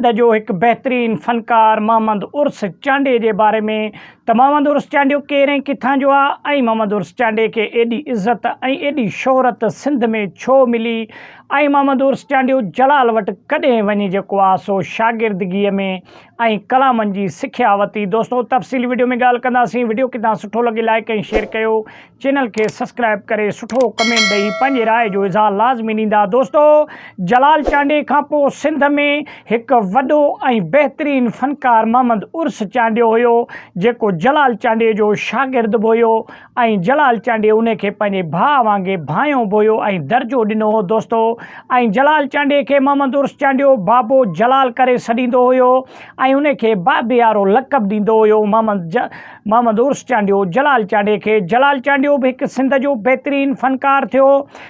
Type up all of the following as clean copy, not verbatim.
जो एक बेहतरीन फनकार मोहम्मद उर्स चांडे के बारे में। तो मोहम्मद उर्स चांडियो केरें किथां जो आहे, मोहम्मद उर्स चांडे के एडी इज्जत एडी शोहरत सिंध में छो मिली। मोहम्मद उर्स चांडियो जलाल वट कदें वनी सो शागिर्दगी में कलामन की सिख्या वती। दोस्तों तफ़सीली वीडियो में गाल कंदासीं। वीडियो कितना सुठो लगे लाइक और शेयर कयो, चैनल के सब्सक्राइब करे सुठो कमेंट ॾेई पंहिंजी राय जो इज़हार लाज़मी ॾींदा। दोस्तों जलाल चांडे खां पोइ सिंध में एक वॾो ऐं बेहतरीन फनकार मोहम्मद उर्स चांडियो हुयो, जेको जलाल चांडे जो शागिर्द बि हुयो ऐं जलाल चांडे उन खे पंहिंजे भाउ वांगुरु भाइयों बि हुयो ऐं दर्जो ॾिनो हो। दोस्तों ऐं जलाल चांडे खे मोहम्मद उर्स चांडियो बाबो जलाल करे सॾींदो हुयो ऐं उन खे बाबे वारो लक़ब ॾींदो हुयो। मोहम्मद उर्स चांडियो जलाल चांडे खे। जलाल चांडियो भी एक सिंध जो बेहतरीन फनकार थियो,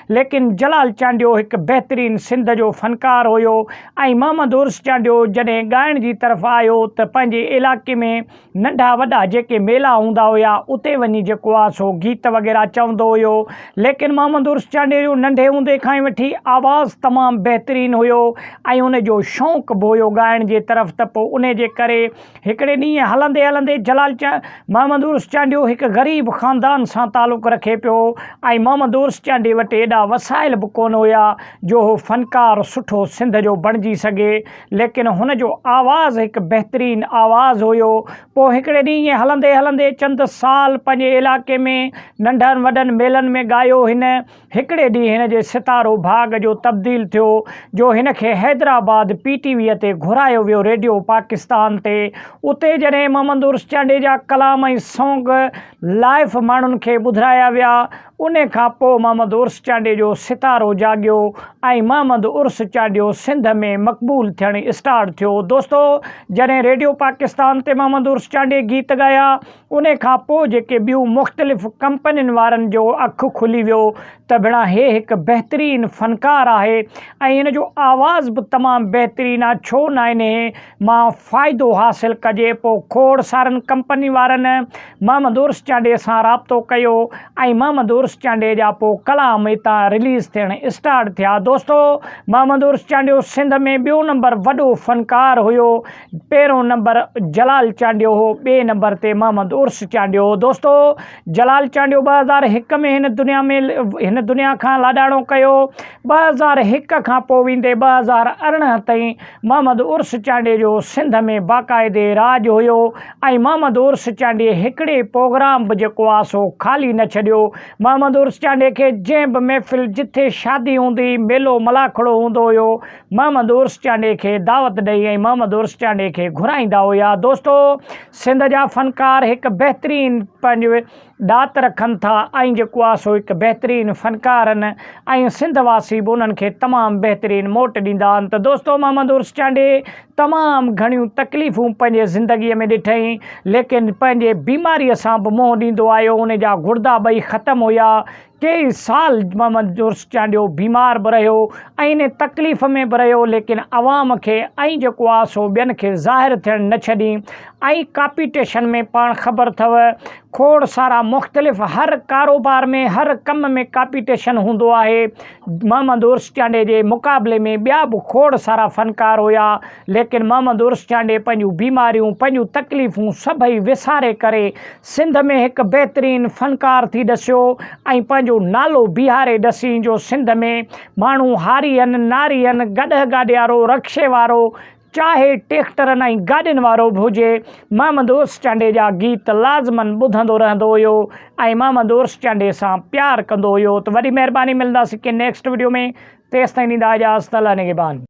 लेकिन जलाल चांडियो एक बेहतरीन सिंध जो फनकार हुयो। ऐं मोहम्मद उर्स चांडियो जॾहिं ॻाइण जी तरफ़ आयो त पंहिंजे इलाइक़े में नंढा वॾा जेके मेला हूंदा हुया उते वञी जेको आहे सो गीत वग़ैरह चवंदो हुयो। लेकिन मोहम्मद उर्स चांडे जो नंढे हूंदे खां ई वठी आवाज़ तमामु बेहतरीन हुयो ऐं उन जो शौक़ु बि हुयो ॻाइण जे तरफ़। त पोइ उन जे करे हिकिड़े ॾींहुं हलंदे हलंदे मोहम्मद उर्स चांडियो हिकु ग़रीब ख़ानदान सां तालुक़ रखे पियो ऐं मोहम्मद उर्स चांडे वटि एॾा वसाइल बि कोन हुया जो हो फनकार सुठो सिंध जो बणिजी सघे, लेकिन हुन जो आवाज़ हिकु बेहतरीन आवाज़ हुयो। पोइ हिकिड़े ॾींहुं ईअं हलंदे हलंदे चंद साल पंहिंजे इलाइक़े में नंढनि वॾनि मेलनि में ॻायो। हिकिड़े ॾींहुं हिन जे सितारो भाग जो तब्दील थियो जो हिन खे हैदराबाद PTV ते घुरायो वियो, रेडियो पाकिस्तान ते। उते जॾहिं मोहम्मद उर्स चांडे जा कलाम ऐं सॉन्ग लाइव माण्हुनि खे ॿुधाया विया, उन खां पोइ मोहम्मद उर्स चांडे जो सितारो जाॻियो ऐं मोहम्मद उर्स चांडियो सिंध में मक़बूल थियणु स्टार्ट थियो। दोस्तों जॾहिं रेडियो पाकिस्तान ते मोहम्मद उर्स चांडे गीत ॻाया, उन खां पोइ जेके ॿियूं मुख़्तलिफ़ कंपनियुनि वारनि जो अखि खुली वियो त भेणा हे हिकु बेहतरीन फनकार आहे ऐं हिन जो आवाज़ बि तमामु बेहतरीन आहे, छो न हिन मां फ़ाइदो हासिलु कजे। पोइ खोड़ सारनि कंपनी वारनि मोहम्मद उर्स चांडे सां राब्तो कयो ऐं मोहम्मद उर्स चांडे जा पोइ कलाम हितां रिलीज़ थियणु स्टार्ट थिया। दोस्तों मोहम्मद उर्स चांडियो सिंध में ॿियो नंबर वॾो फनकार हुयो। पहिरों नंबर जलाल चांडियो हो, ॿिए नंबर ते मोहम्मद उर्स चांडियो हो। दोस्तों जलाल चांडियो 2001 में हिन दुनिया खां लाॾाणो कयो। 2001 खां पोइ वेंदे 2018 ताईं मोहम्मद उर्स चांडे जो सिंध में बाक़ाइदे राज हुयो ऐं मोहम्मद उर्स चांडे हिकिड़े प्रोग्राम बि जेको आहे सो ख़ाली न छॾियो। मोहम्मद उर्स चांडे खे जंहिं बि महफ़िल जिथे शादी हूंदी, मेलो मलाखड़ो हूंदो हुयो, मोहम्मद उर्स चांडे खे दावत ॾेई ऐं मोहम्मद उर्स चांडे खे घुराईंदा हुया। दोस्तों सिंध जा फनकार हिकु बेहतरीन पंहिंजो ॾात रखनि था ऐं जेको आहे सो हिकु बेहतरीन फनकार आहिनि ऐं सिंध वासी बि उन्हनि खे तमामु बेहतरीन मोट ॾींदा आहिनि। त दोस्तों मोहम्मद उर्स चांडे तमामु घणियूं तकलीफ़ूं पंहिंजे ज़िंदगीअ में ॾिठईं, लेकिन पंहिंजे बीमारीअ सां बि मुंहुं ॾींदो आयो। उन जा गुर्दा ॿई ख़तमु हुया। कई साल मोहम्मद उर्स चांडियो बीमार बि रहियो ऐं इन तकलीफ़ में बि रहियो, लेकिन आवाम खे ऐं जेको आहे सो ॿियनि खे ज़ाहिर थियणु न छॾी। ऐं कॉम्पिटिशन में पाण ख़बर अथव खोड़ सारा मुख़्तलिफ़ हर कारोबार में हर कम में कॉम्पिटिशन हूंदो आहे। मोहम्मद उर्स चांडे जे मुक़ाबले में ॿिया बि खोड़ सारा फनकार हुया, लेकिन मोहम्मद उर्स चांडे पंहिंजूं बीमारियूं पंहिंजूं तकलीफ़ूं सभई विसारे करे सिंध में हिकु बेहतरीन फनकार थी ॾसियो ऐं पंहिंजो नालो बीहारे ॾसी जो सिंध में माण्हू हारी आहिनि, नारी आहिनि, गॾह गाॾे वारो, रक्शे वारो, चाहे ट्रैक्टरनि ऐं गाॾियुनि वारो बि हुजे, मोहम्मद उर्स चांडे जा गीत लाज़मन ॿुधंदो रहंदो हुयो ऐं मोहम्मद उर्स चांडे सां प्यारु कंदो हुयो। त वॾी महिरबानी, मिलंदासीं कि नेक्स्ट वीडियो में। तेसिताईं ॾींदा इजाज़त, अल्लाह निगहबान।